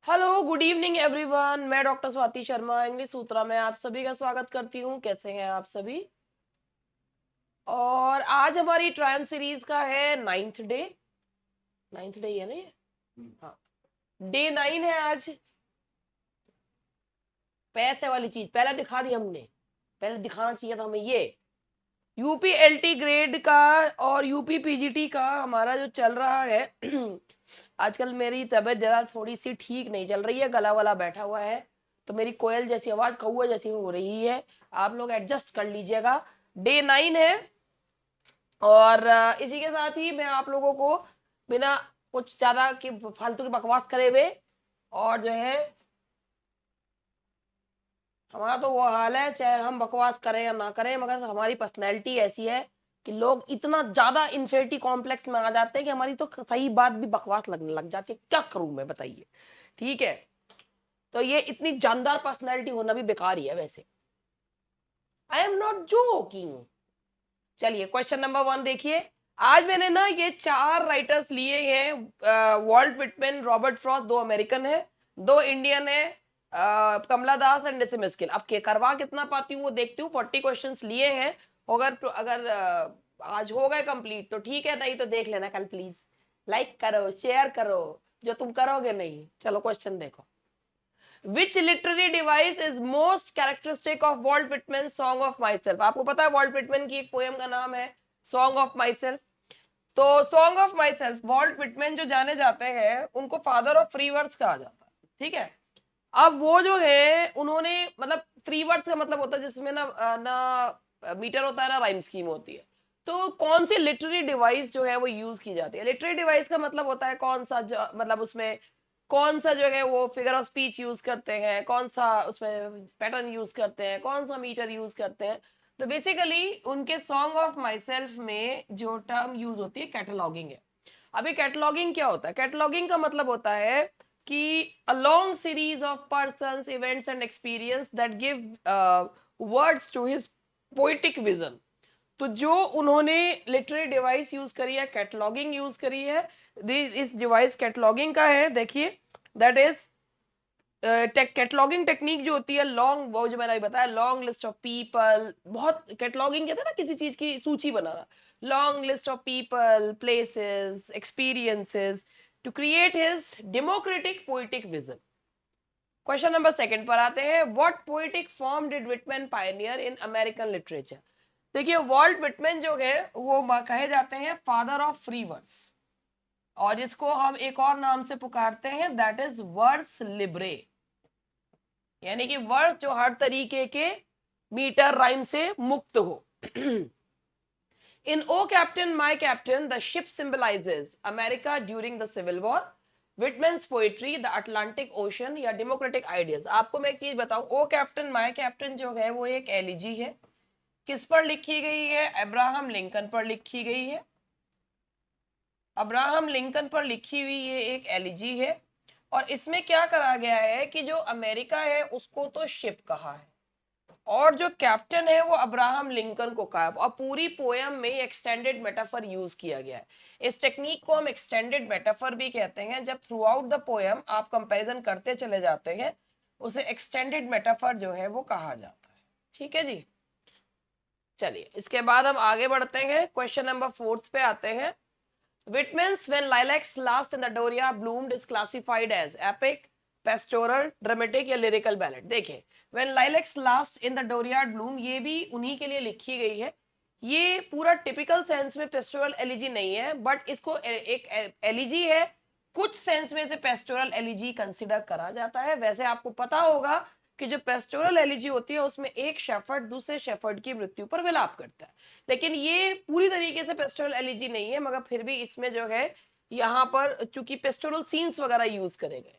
Hello good evening everyone. मैं doctor Swati Sharma English सूत्रा में आप सभी का स्वागत करती हूँ। कैसे हैं आप सभी? और आज हमारी ट्रायल सीरीज का है नाइन्थ डे है ना ये? हाँ, डे 9 है आज। पैसे वाली चीज पहले दिखा दी हमने, पहले दिखाना चाहिए था हमें ये यूपी एलटी ग्रेड का और यूपी पीजीटी का हमारा जो चल रहा है। आजकल मेरी तबीयत जरा थोड़ी सी ठीक नहीं चल रही है, गला वाला बैठा हुआ है, तो मेरी कोयल जैसी आवाज कौआ जैसी हो रही है। आप लोग एडजस्ट कर लीजिएगा। डे 9 है और इसी के साथ ही मैं आप लोगों को बिना कुछ ज्यादा की फालतू की बकवास करे हुए और जो है हमारा तो वो हाल है, चाहे हम बकवास करें या ना करें, मगर हमारी पर्सनैलिटी ऐसी है कि लोग इतना ज्यादा इन्फिनिटी कॉम्प्लेक्स में आ जाते हैं कि हमारी तो सही बात भी बकवास लगने लग जाती है। क्या करूं मैं, बताइए। ठीक है, तो ये इतनी जानदार पर्सनैलिटी होना भी बेकार ही है वैसे। I am not joking. चलिए क्वेश्चन नंबर 1 देखिए। आज मैंने ना ये 4 राइटर्स लिए हैं। Walt Whitman, Robert Frost, 2 American है, 2 इंडियन है, कमला दास एंड डेसिम स्किल। अब के करवा कितना पाती हूँ वो देखती हूँ। 40 क्वेश्चंस लिए हैं। अगर आज हो गए कंप्लीट तो ठीक है, नहीं तो देख लेना कल प्लीज। लाइक करो, शेयर करो, जो तुम करोगे नहीं। चलो क्वेश्चन देखो। Which literary device is most characteristic of Walt Whitman's Song of Myself? आपको पता है वॉल्ट विटमैन की एक पोएम का नाम है सॉन्ग ऑफ माई सेल्फ। तो song of my self, vault Whitman जो जाने जाते हैं उनको फादर ऑफ फ्री वर्ड्स कहा जाता है। ठीक है, अब वो जो है उन्होंने मतलब फ्री वर्ड्स का मतलब होता है जिसमें ना मीटर होता है ना राइम स्कीम होती है। तो कौन सी लिटरेरी डिवाइस जो है वो यूज की जाती है? लिटरेरी डिवाइस का मतलब होता है कौन सा मतलब उसमें कौन सा जो है वो फिगर ऑफ स्पीच यूज करते हैं, कौन सा उसमें पैटर्न यूज करते हैं, कौन सा मीटर यूज करते हैं। तो बेसिकली उनके सॉन्ग ऑफ माई सेल्फ में जो टर्म यूज होती है कैटलॉगिंग है। अभी कैटलॉगिंग क्या होता है? कैटलॉगिंग का मतलब होता है कि a long series of persons, events and experience that give words to his poetic vision. तो जो उन्होंने लिटरेरी डिवाइस यूज करी है, कैटलॉगिंग यूज करी है, इस डिवाइस कैटलॉगिंग का है। देखिए, दैट इज कैटलॉगिंग टेक्निक जो होती है, लॉन्ग, वो जो मैंने बताया, लॉन्ग लिस्ट ऑफ पीपल। बहुत कैटलॉगिंग कहते हैं ना किसी चीज की सूची बनाना। Long list of people, places, experiences to create his democratic poetic vision. Question number 2 पर आते हैं। What poetic form did Whitman pioneer in American literature? देखिए, वॉल्ट विटमैन जो है वो कहे जाते हैं फादर ऑफ फ्री वर्ड्स, और जिसको हम एक और नाम से पुकारते हैं दैट इज वर्ड्स लिब्रे, यानी कि वर्ड्स जो हर तरीके के मीटर राइम से मुक्त हो। In O Captain, My Captain, the ship symbolizes America during the Civil War. Whitman's poetry, the Atlantic Ocean या democratic ideals। आपको मैं एक चीज बताऊं, ओ कैप्टन माय कैप्टन जो है वो एक एलिजी है। किस पर लिखी गई है? अब्राहम लिंकन पर लिखी गई है। अब्राहम लिंकन पर लिखी हुई ये एक एलिजी है। और इसमें क्या करा गया है कि जो अमेरिका है उसको तो शिप कहा है, और जो कैप्टन है वो अब्राहम लिंकन को कहा है। और पूरी पोयम में एक्सटेंडेड मेटाफर यूज किया गया है। इस टेक्निक को हम एक्सटेंडेड मेटाफर भी कहते हैं। जब थ्रू आउट द पोयम आप कंपैरिजन करते चले जाते हैं, उसे एक्सटेंडेड मेटाफर जो है वो कहा जाता है। ठीक है जी। चलिए इसके बाद हम आगे बढ़ते हैं, क्वेश्चन नंबर 4 पे आते हैं। Whitman's When Lilacs Last in the Doria Bloomed is classified as epic, pastoral, dramatic या lyrical ballad। देखिए, When Lilacs Last in the Doriad Bloom ये भी उन्हीं के लिए लिखी गई है। ये पूरा टिपिकल सेंस में पेस्टोरल एलिजी नहीं है, बट इसको एक एलिजी है। कुछ सेंस में इसे पेस्टोरल एलिजी कंसिडर करा जाता है। वैसे आपको पता होगा कि जो पेस्टोरल एलिजी होती है उसमें एक शेफर्ड दूसरे शेफर्ड की मृत्यु पर विलाप करता है, लेकिन ये पूरी तरीके से पेस्टोरल एलिजी नहीं है, मगर फिर भी इसमें जो है यहाँ पर चूंकि पेस्टोरल सीन्स वगैरह यूज करे गए।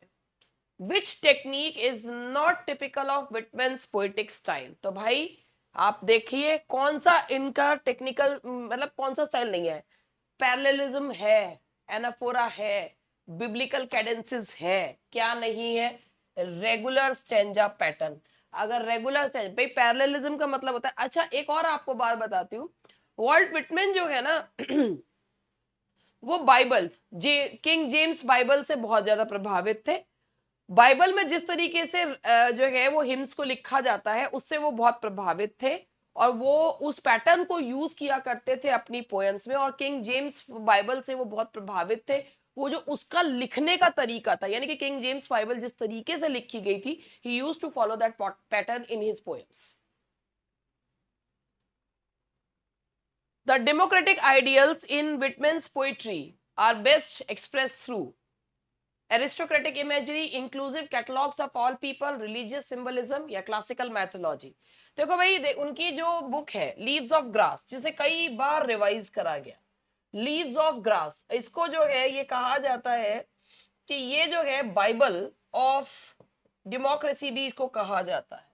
Which technique is not typical of Whitman's poetic style? तो भाई आप देखिए कौन सा इनका टेक्निकल मतलब कौन सा स्टाइल नहीं है। पैरेललिज्म है, एनाफोरा है, बिब्लिकल कैडेंसेस है, क्या नहीं है? Regular stanza pattern. अगर रेगुलर स्टैंजा, भाई पैरेललिज्म का मतलब होता है। अच्छा एक और आपको बात बताती हूँ, वॉल्ट विटमैन जो है ना वो बाइबल, किंग जेम्स बाइबल से बहुत ज्यादा प्रभावित थे। बाइबल में जिस तरीके से जो है वो हिम्स को लिखा जाता है उससे वो बहुत प्रभावित थे और वो उस पैटर्न को यूज किया करते थे अपनी पोएम्स में, और किंग जेम्स बाइबल से वो बहुत प्रभावित थे। वो जो उसका लिखने का तरीका था, यानी कि किंग जेम्स बाइबल जिस तरीके से लिखी गई थी, he used to follow that pattern in his poems. The democratic ideals in Whitman's poetry are best expressed through aristocratic imagery, inclusive catalogs of all people, religious symbolism या classical mythology। देखो भाई, उनकी जो बुक है leaves of grass, जिसे कई बार revise करा गया, लीव्स ऑफ ग्रास, इसको जो है ये कहा जाता है कि ये जो है बाइबल ऑफ डेमोक्रेसी भी इसको कहा जाता है।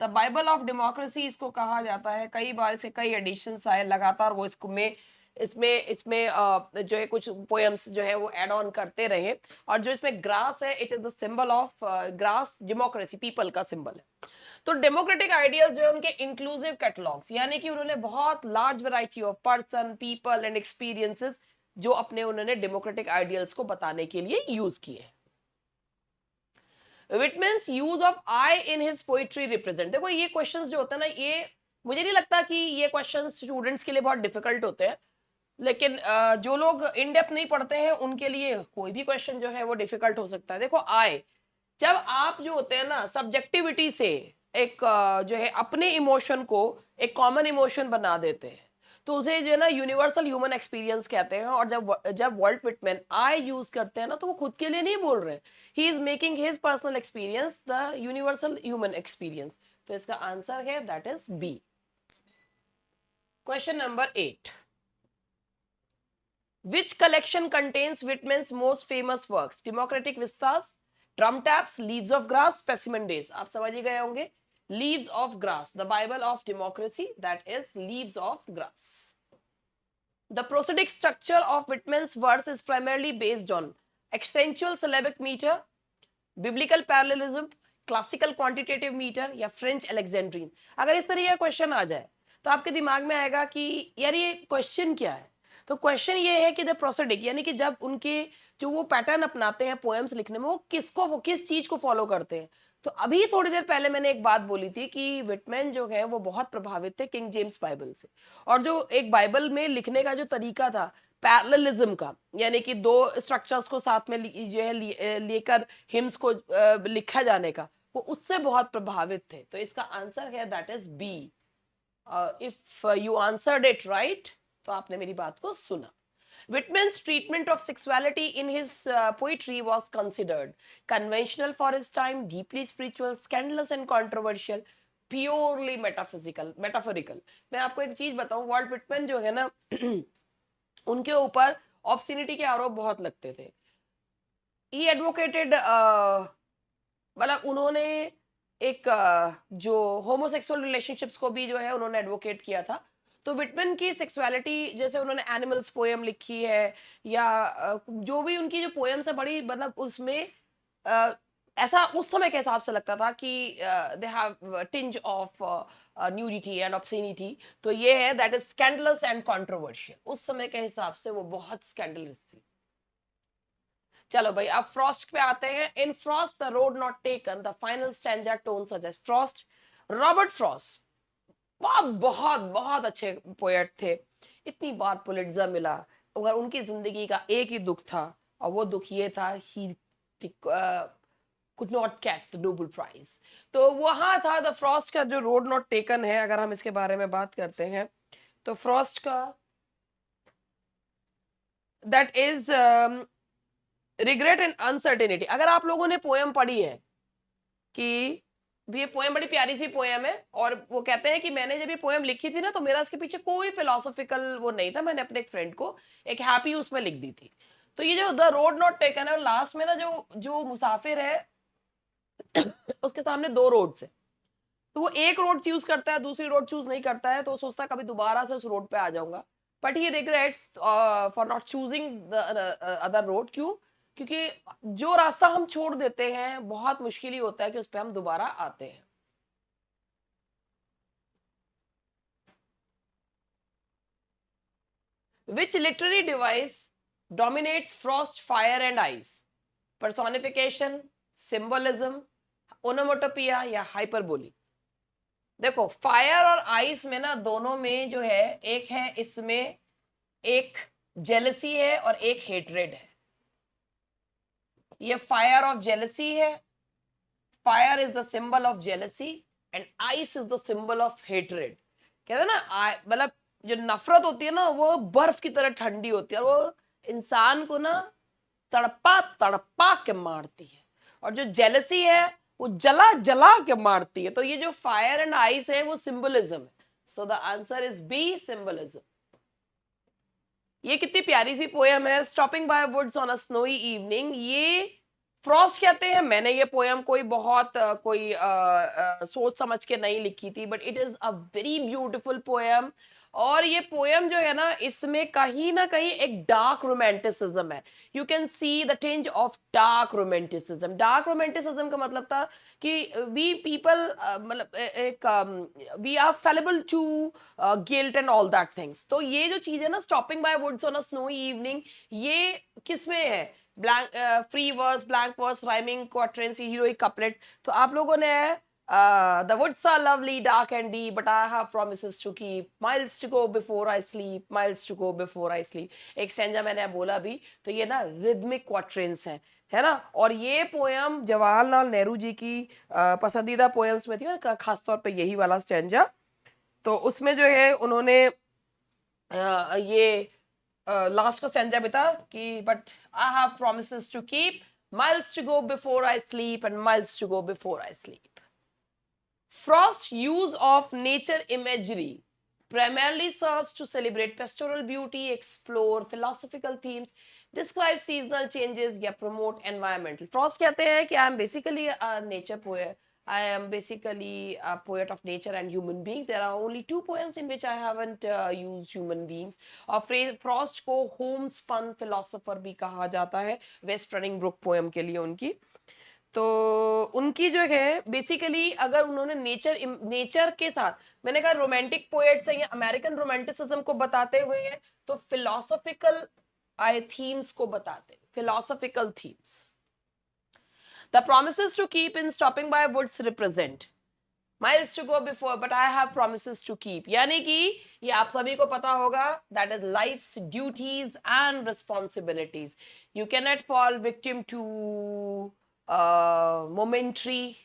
द बाइबल ऑफ डेमोक्रेसी इसको कहा जाता है। कई बार इसे कई एडिशंस आए लगातार, वो इसको में इसमें इसमें जो है कुछ पोएम्स जो है वो ऐड ऑन करते रहे। और जो इसमें ग्रास है, it is the symbol of grass, democracy, people का सिंबल है। तो डेमोक्रेटिक आइडियाज जो है उनके इंक्लूसिव कैटलॉग्स, यानी कि उन्होंने बहुत large variety of person, people and experiences जो अपने उन्होंने डेमोक्रेटिक आइडियल्स को बताने के लिए यूज किए। Whitman's use of I in his poetry represent, देखो ये क्वेश्चंस जो होते हैं ना, ये मुझे नहीं लगता कि ये क्वेश्चंस स्टूडेंट्स के लिए बहुत डिफिकल्ट होते हैं, लेकिन जो लोग इन डेप्थ नहीं पढ़ते हैं उनके लिए कोई भी क्वेश्चन जो है वो डिफिकल्ट हो सकता है। देखो आई, जब आप जो होते हैं ना सब्जेक्टिविटी से एक जो है अपने इमोशन को एक कॉमन इमोशन बना देते हैं, तो उसे जो है ना यूनिवर्सल ह्यूमन एक्सपीरियंस कहते हैं। और जब जब वर्ल्ड विटमैन आई यूज करते हैं ना, तो वो खुद के लिए नहीं बोल रहे, he is making his personal experience the universal human experience. तो इसका आंसर है that is B. Question number 8, which collection contains Whitman's most famous works? Democratic Vistas, Drum Taps, Leaves of Grass, Specimen Days। आप समझ ही गए होंगे, Leaves of Grass, the Bible of Democracy, that is Leaves of Grass। The prosodic structure of Whitman's verse is primarily based on accentual syllabic meter, biblical parallelism, classical quantitative meter या French alexandrine. अगर इस तरीके का question आ जाए तो आपके दिमाग में आएगा कि यार ये क्वेश्चन क्या है। तो क्वेश्चन ये है कि जब प्रोसेडिक, यानी कि जब उनके जो वो पैटर्न अपनाते हैं पोएम्स लिखने में, वो किस चीज को फॉलो करते हैं। तो अभी थोड़ी देर पहले मैंने एक बात बोली थी कि विटमैन जो है वो बहुत प्रभावित थे किंग जेम्स बाइबल से, और जो एक बाइबल में लिखने का जो तरीका था पैरेललिज्म का, यानी कि दो स्ट्रक्चर्स को साथ में जो है लेकर हिम्स को लिखा जाने का, वो उससे बहुत प्रभावित थे। तो इसका आंसर है that is B. If you answered it right, तो आपने मेरी बात को सुना। Whitman's treatment of sexuality in his poetry was considered conventional for his time, deeply spiritual, scandalous and controversial, purely metaphorical। मैं आपको एक चीज बताऊं, वॉल्ट विटमैन जो है ना उनके ऊपर ऑब्सिनिटी के आरोप बहुत लगते थे। ही एडवोकेटेड, मतलब उन्होंने एक जो होमोसेक्सुअल रिलेशनशिप्स को भी जो है उन्होंने एडवोकेट किया था। तो विटमैन की सेक्सुअलिटी, जैसे उन्होंने एनिमल्स पोएम लिखी है या जो भी उनकी जो पोएम्स है बड़ी, मतलब उसमें अ, ऐसा उस समय के हिसाब से लगता था कि they have tinge of nudity and obscenity. तो ये है that is scandalous and controversial, उस समय के हिसाब से वो बहुत स्कैंडलस थी। चलो भाई, अब फ्रॉस्ट पे आते हैं। In Frost the road not taken the final stanza tone suggest. Frost, Robert Frost बहुत बहुत बहुत अच्छे पोएट थे। इतनी बार पुलिट्जर मिला, मगर उनकी जिंदगी का एक ही दुख था, और वो दुख ये था, he could not get the Nobel prize. तो वहां था द फ्रॉस्ट का जो रोड नॉट टेकन है। अगर हम इसके बारे में बात करते हैं तो फ्रॉस्ट का that is regret and uncertainty. अगर आप लोगों ने पोएम पढ़ी है कि ये पोएम बड़ी प्यारी सी पोएम है, और वो कहते हैं कि मैंने जब ये पोएम लिखी थी ना, तो मेरा इसके पीछे कोई फिलोसॉफिकल वो नहीं था, मैंने अपने एक फ्रेंड को एक हैप्पी उसमें लिख दी थी। तो ये जो द रोड नॉट टेकन है, लास्ट में ना जो जो मुसाफिर है उसके सामने दो रोड्स है, तो वो एक रोड चूज करता है, दूसरी रोड चूज नहीं करता है, तो वो सोचता है कभी दोबारा से उस रोड पे आ जाऊंगा। But he regrets for not choosing the other road. क्यों? क्योंकि जो रास्ता हम छोड़ देते हैं बहुत मुश्किल ही होता है कि उस पर हम दोबारा आते हैं। Which literary device dominates frost, fire and ice? Personification, symbolism, onomatopoeia या हाइपरबोली। देखो फायर और आइस में ना दोनों में जो है, एक है इसमें एक जेलसी है और एक हेट्रेड है। ये फायर ऑफ जेलसी है, fire is the symbol of jealousy and ice is the symbol of hatred. कहते हैं ना, मतलब जो नफरत होती है ना वो बर्फ की तरह ठंडी होती है और वो इंसान को ना तड़पा तड़पा के मारती है, और जो जेलसी है वो जला जला के मारती है। तो ये जो फायर एंड आइस है वो सिंबलिज्म है। So the answer is B, symbolism. ये कितनी प्यारी सी पोयम है, stopping by woods on a snowy evening. ये फ्रॉस्ट कहते हैं। मैंने ये पोयम कोई बहुत सोच समझ के नहीं लिखी थी, but it is a very beautiful poem. और ये पोयम जो है ना, इसमें कहीं ना कहीं एक डार्क रोमांटिसिज्म है। You can see the tinge of dark romanticism. Dark romanticism का मतलब था कि वी पीपल, मतलब एक we are fallible to guilt and all that things. तो ये जो चीज है ना, stopping by woods on a snowy evening, ये किसमें है? Blank free verse, blank verse, rhyming quatrains, heroic couplet. तो आप लोगों ने the woods are lovely, dark and deep, but I have promises to keep, miles to go before I sleep, miles to go before I sleep। एक stanza मैंने बोला भी। तो ये ना रिदमिक क्वाट्रेंस हैं, है ना। और ये पोयम जवाहरलाल नेहरू जी की पसंदीदा पोयम्स में थी, और खासतौर पे यही वाला स्टैंजा। तो उसमें जो है उन्होंने ये लास्ट का स्टैंजा भी था कि but I have promises to keep, miles to go before I sleep and miles to go before I sleep। Frost's use of nature imagery primarily serves to celebrate pastoral beauty, explore philosophical themes, describe seasonal changes या promote environmental। Frost कहते हैं कि I am basically a nature poet. I am basically a poet of nature and human beings. There are only two poems in which I haven't used human beings। और Frost को homespun philosopher भी कहा जाता है, waste running book poem के लिए उनकी। तो उनकी जो है बेसिकली, अगर उन्होंने नेचर के साथ, मैंने कहा रोमांटिक पोएट्स हैं या अमेरिकन रोमांटिसिज्म को बताते हुए हैं, तो फिलोसॉफिकल आए थीम्स को बताते, philosophical themes. The promises to keep in stopping by woods represent miles to go before but I have promises to keep। यानी कि ये आप सभी को पता होगा, that is life's duties and responsibilities। You cannot fall victim to momentary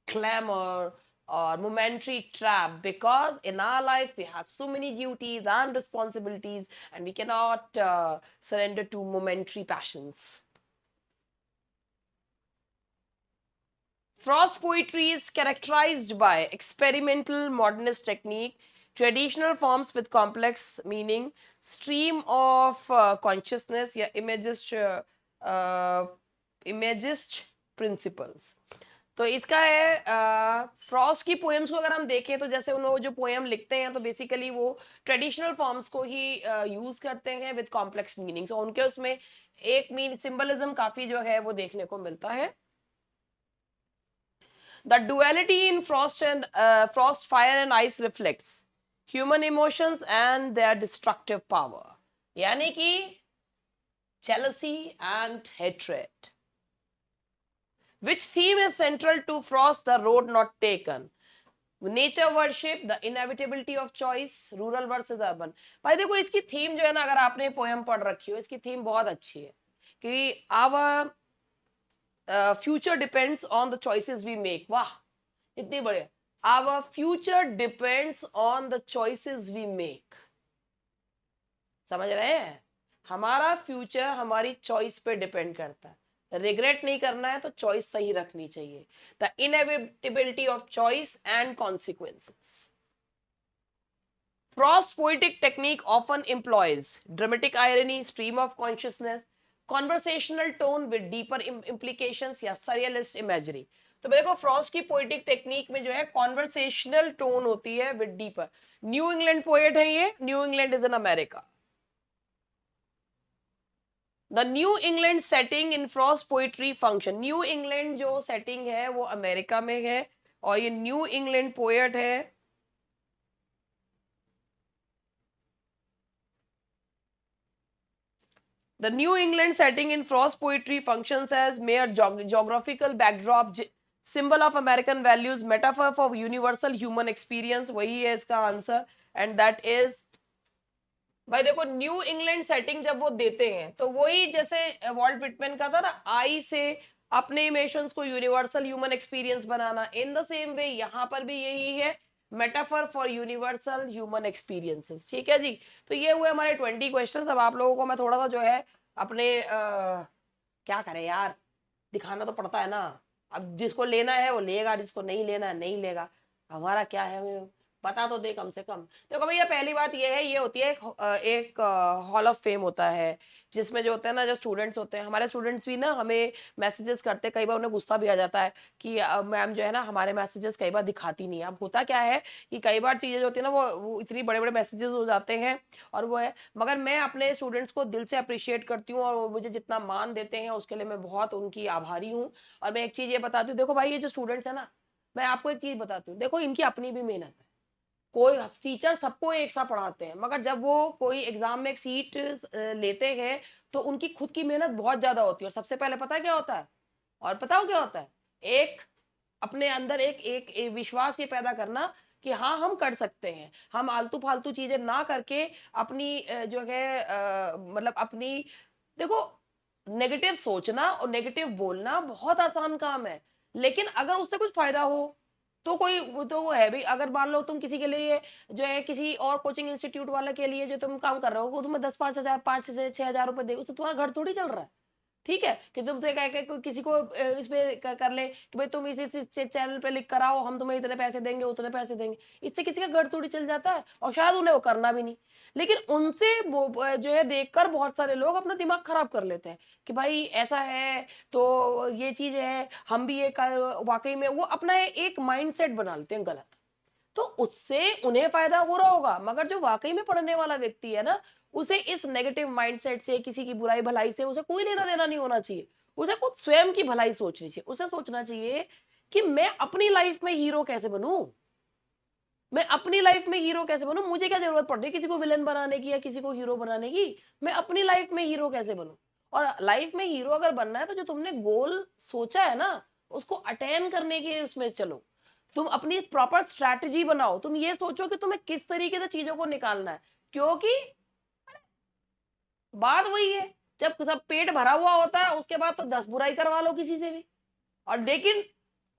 clamor or momentary trap, because in our life we have so many duties and responsibilities and we cannot surrender to momentary passions। Frost poetry is characterized by experimental modernist technique, traditional forms with complex meaning, stream of consciousness या imagist principles। तो इसका है Frost की poems को अगर हम देखें तो जैसे उन्होंने जो पोएम लिखते हैं तो बेसिकली वो ट्रेडिशनल फॉर्म्स को ही यूज करते हैं विद कॉम्प्लेक्स मीनिंग्स, और उनके उसमें एक मीन सिंबलिज्म काफी जो है वो देखने को मिलता है। The duality in Frost, fire and ice reflects human emotions and their destructive power, यानी कि jealousy and hatred। Which theme is central to Frost? The road not taken, nature worship, the inevitability of choice, rural versus urban. भाई देखो इसकी theme जो है ना, अगर आपने पोएम पढ़ रखी हो, इसकी थीम बहुत अच्छी है कि our future depends on the choices we make. वाह, इतनी बढ़िया। Our future depends on the choices we make. समझ रहे हैं? हमारा फ्यूचर हमारी चॉइस पे डिपेंड करता है। रिग्रेट नहीं करना है तो चॉइस सही रखनी चाहिए। The inevitability of choice and consequences. Frost's poetic technique often employs dramatic irony, stream of consciousness, conversational tone with deeper implications या surrealist imagery। तो देखो फ्रॉस्ट की पोएटिक टेक्निक में जो है कॉन्वर्सेशनल टोन होती है with deeper. New England poet है ये, new England is in America. The new England setting in Frost poetry function, new England जो सेटिंग है वो अमेरिका में है, और ये न्यू इंग्लैंड पोएट है The New England setting in Frost poetry functions as mere geographical backdrop, symbol of American values, metaphor for universal human experience. वही है इसका आंसर, and that is भाई देखो न्यू इंग्लैंड सेटिंग जब वो देते हैं तो वही जैसे वॉल्ट विटमैन का था ना, आई से अपने इमोशंस को universal human experience banana, in the same way यहाँ पर भी यही है, metaphor for universal human experiences. ठीक है जी, तो ये हुए हमारे 20 क्वेश्चंस। अब आप लोगों को मैं थोड़ा सा जो है अपने क्या करें यार, दिखाना तो पड़ता है ना। अब जिसको लेना है वो लेगा, जिसको नहीं लेना है नहीं लेगा, हमारा क्या है, हमें पता तो दे कम से कम। देखो भैया पहली बात ये है, ये होती है एक हॉल ऑफ फेम होता है, जिसमें जो होते हैं ना, जो स्टूडेंट्स होते हैं, हमारे स्टूडेंट्स भी ना हमें मैसेजेस करते हैं, कई बार उन्हें गुस्सा भी आ जाता है कि मैम जो है ना हमारे मैसेजेस कई बार दिखाती नहीं है। अब होता क्या है कि कई बार चीज़ें जो होती है ना वो इतनी बड़े बड़े मैसेजेस हो जाते हैं, और वो है, मगर मैं अपने स्टूडेंट्स को दिल से अप्रिशिएट करती हूँ, और वो मुझे जितना मान देते हैं उसके लिए मैं बहुत उनकी आभारी हूँ। और मैं एक चीज़ ये बताती हूँ, देखो भाई ये जो स्टूडेंट्स है ना, मैं आपको एक चीज़ बताती हूँ, देखो इनकी अपनी भी मेहनत है। कोई टीचर सबको एक सा पढ़ाते हैं, मगर जब वो कोई एग्जाम में एक सीट लेते हैं तो उनकी खुद की मेहनत बहुत ज्यादा होती है। और सबसे पहले पता है क्या होता है, और बताओ क्या होता है, एक अपने अंदर एक विश्वास ये पैदा करना कि हाँ हम कर सकते हैं, हम आलतू फालतू चीजें ना करके अपनी जो है मतलब अपनी, देखो नेगेटिव सोचना और नेगेटिव बोलना बहुत आसान काम है, लेकिन अगर उससे कुछ फायदा हो तो कोई वो है भी। अगर मान लो तुम किसी के लिए जो है किसी और कोचिंग इंस्टीट्यूट वाले के लिए जो तुम काम कर रहे हो, वो तुम्हें 10-5 हजार 5 से 6 हजार रुपए दे, उससे तुम्हारा घर थोड़ी चल रहा है। ठीक है, कि तुमसे कह के किसी को इस पे कर ले कि भाई तुम इस चैनल पे लिख कर आओ, हम तुम्हें इतने पैसे देंगे उतने पैसे देंगे, इससे किसी का घर थोड़ी चल जाता है, और शायद उन्हें वो करना भी नहीं। लेकिन उनसे जो है देखकर बहुत सारे लोग अपना दिमाग खराब कर लेते हैं कि भाई ऐसा है तो ये चीज है, हम भी ये वाकई में वो अपना एक माइंडसेट बना लेते हैं गलत, तो उससे उन्हें फायदा हो रहा होगा, मगर जो वाकई में पढ़ने वाला व्यक्ति है ना, उसे इस नेगेटिव माइंडसेट से, किसी की बुराई भलाई से उसे कोई लेना देना नहीं होना चाहिए। उसे खुद स्वयं की भलाई सोचनी चाहिए, उसे सोचना चाहिए कि मैं अपनी लाइफ में हीरो कैसे बनूं, मैं अपनी लाइफ में हीरो कैसे बनूं, मुझे क्या जरूरत पड़ रही है किसी को विलन बनाने की या किसी को हीरो बनाने की, मैं अपनी लाइफ में हीरो कैसे बनूं। और लाइफ में हीरो अगर बनना है तो जो तुमने गोल सोचा है ना, उसको अटेन करने के उसमें चलो, तुम अपनी प्रॉपर स्ट्रैटेजी बनाओ, तुम ये सोचो कि तुम्हें किस तरीके से चीजों को निकालना है, क्योंकि बात वही है, जब सब पेट भरा हुआ होता है उसके बाद तो 10 बुराई करवा लो किसी से भी, और लेकिन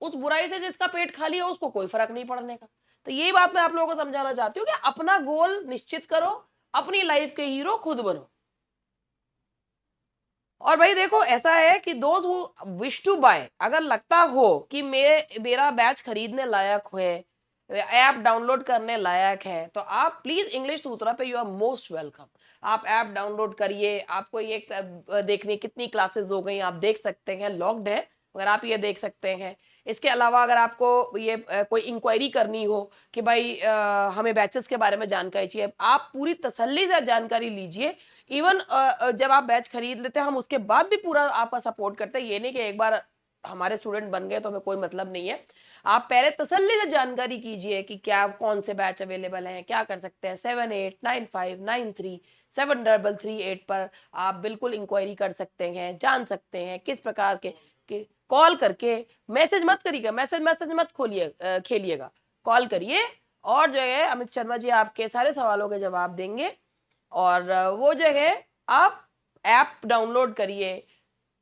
उस बुराई से जिसका पेट खाली है उसको कोई फर्क नहीं पड़ने का। तो यही बात मैं आप लोगों को समझाना चाहती हूँ कि अपना गोल निश्चित करो, अपनी लाइफ के हीरो खुद बनो। और भाई देखो ऐसा है कि those who wish to buy, अगर लगता हो कि मेरा बैच खरीदने लायक है, ऐप डाउनलोड करने लायक है, तो आप प्लीज इंग्लिश सूत्रा पे यू आर मोस्ट वेलकम। आप ऐप डाउनलोड करिए, आपको ये देखने कितनी क्लासेस हो गई आप देख सकते हैं, लॉक्ड है मगर आप ये देख सकते हैं। इसके अलावा अगर आपको ये कोई इंक्वायरी करनी हो कि भाई हमें बैचेस के बारे में जानकारी चाहिए, आप पूरी तसल्ली से जानकारी लीजिए। इवन जब आप बैच खरीद लेते हैं हम उसके बाद भी पूरा आपका सपोर्ट करते हैं, ये नहीं कि एक बार हमारे स्टूडेंट बन गए तो हमें कोई मतलब नहीं है। आप पहले तसल्ली से जानकारी कीजिए कि क्या कौन से बैच अवेलेबल हैं, क्या कर सकते हैं। 7895937338 पर आप बिल्कुल इंक्वायरी कर सकते हैं, जान सकते हैं किस प्रकार के कॉल करके, मैसेज मत करिएगा, मैसेज मत खोलिए खेलिएगा, कॉल करिए, और जो है अमित शर्मा जी आपके सारे सवालों के जवाब देंगे। और वो जो है आप ऐप डाउनलोड करिए,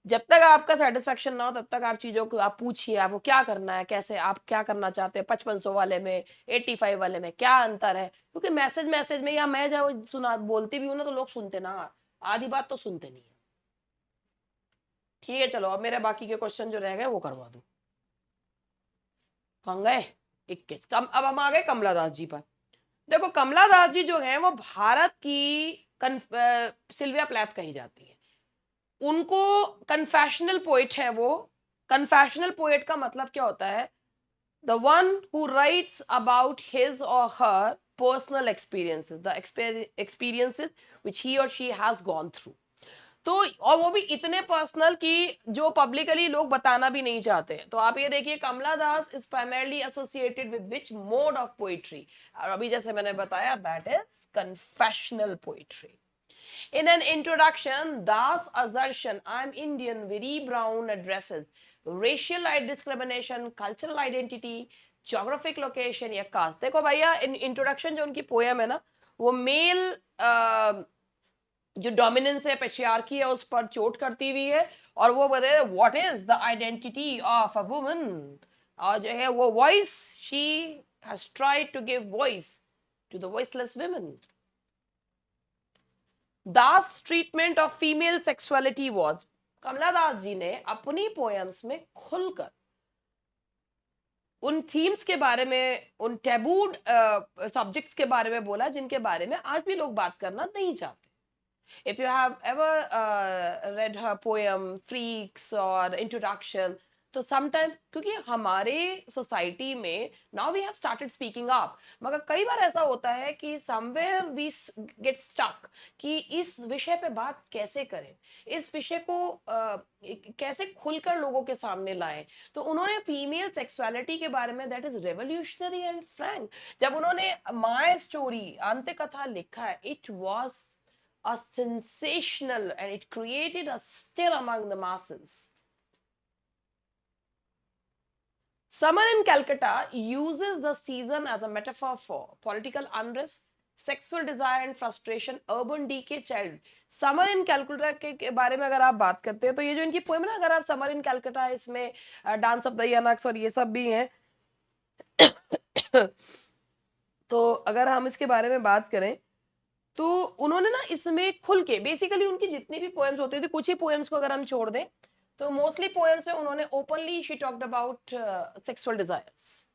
जब तक आपका सेटिस्फेक्शन ना हो तब तक आप चीजों को आप पूछिए, आपको क्या करना है, कैसे आप क्या करना चाहते हैं, 5500 वाले में 85 वाले में क्या अंतर है, क्योंकि मैसेज में या मैं जब सुना बोलती भी हूँ ना तो लोग सुनते ना, आधी बात तो सुनते नहीं है। ठीक है चलो, अब मेरे बाकी के क्वेश्चन जो रह गए वो करवा दो। कहाँ गए? 21 कम। अब हम आ गए कमला दास जी पर। देखो कमला दास जी जो है वो भारत की सिल्विया प्लैथ कही जाती है, उनको कन्फेशनल पोइट है वो। कन्फेशनल पोइट का मतलब क्या होता है, the one who writes about his or her personal experiences, the experiences which he or she has gone through. तो और वो भी इतने पर्सनल कि जो पब्लिकली लोग बताना भी नहीं चाहते हैं। तो आप ये देखिए Kamala Das is primarily associated with which mode of poetry, और अभी जैसे मैंने बताया that is confessional poetry. In an introduction, Das assertion, I'm Indian, very brown, addresses racial discrimination, cultural identity, geographic location या caste. देखो भैया, इन इंट्रोडक्शन जो उनकी पोएम है ना, वो मेल जो डोमिनेंस है, पेट्रियार्की है, उस पर चोट करती हुई है, और वो बताए what is the identity of a woman, और जो है वो voice, she has tried to give voice to the voiceless women. Das treatment of female sexuality was, Kamala Das ji ने अपनी पोएम्स में खुलकर उन थीम्स के बारे में, उन टैबूड सब्जेक्ट्स के बारे में बोला जिनके बारे में आज भी लोग बात करना नहीं चाहते. If you have ever read her poem Freaks or Introduction, तो sometimes क्योंकि हमारे सोसाइटी में now we have started speaking up, मगर कई बार ऐसा होता है कि somewhere we get stuck कि इस विषय पे बात कैसे करें, इस विषय को कैसे खुलकर लोगों के सामने लाएं. तो उन्होंने फीमेल सेक्सुअलिटी के बारे में, that is revolutionary and Frank, जब उन्होंने माय स्टोरी अंत्य कथा लिखा है, it was a sensational and it created a stir among the masses. Summer in Calcutta uses the season as a metaphor for political unrest, sexual desire and frustration, urban decay, child. Summer in Calcutta के बारे में अगर आप बात करते हैं तो ये जो इनकी पोएम है ना, अगर आप Summer in Calcutta, इसमें डांस ऑफ द यूनक्स और ये सब भी हैं तो अगर हम इसके बारे में बात करें तो उन्होंने ना इसमें खुल के, बेसिकली उनकी जितनी भी पोएम्स होती थी, कुछ ही पोएम्स को अगर हम छोड़ दें तो मोस्टली पोएम्स में उन्होंने openly she talked about sexual desires.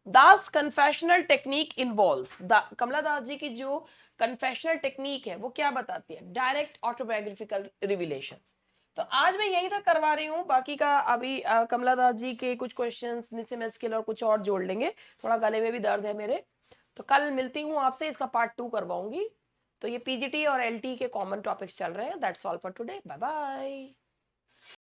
Das confessional technique involves, Kamala Das ji की जो कन्फेशनल टेक्निक है वो क्या बताती है, डायरेक्ट ऑटोबायोग्राफिकल रिविलेशंस. तो आज मैं यही तक करवा रही हूँ, बाकी का अभी कमला दास जी के कुछ क्वेश्चंस निसिम स्किल और कुछ और जोड़ लेंगे, थोड़ा गले में भी दर्द है मेरे, तो कल मिलती हूँ आपसे, इसका पार्ट 2 करवाऊंगी. तो ये पीजीटी और एलटी के कॉमन टॉपिक्स चल रहे हैं. That's all for today, bye bye.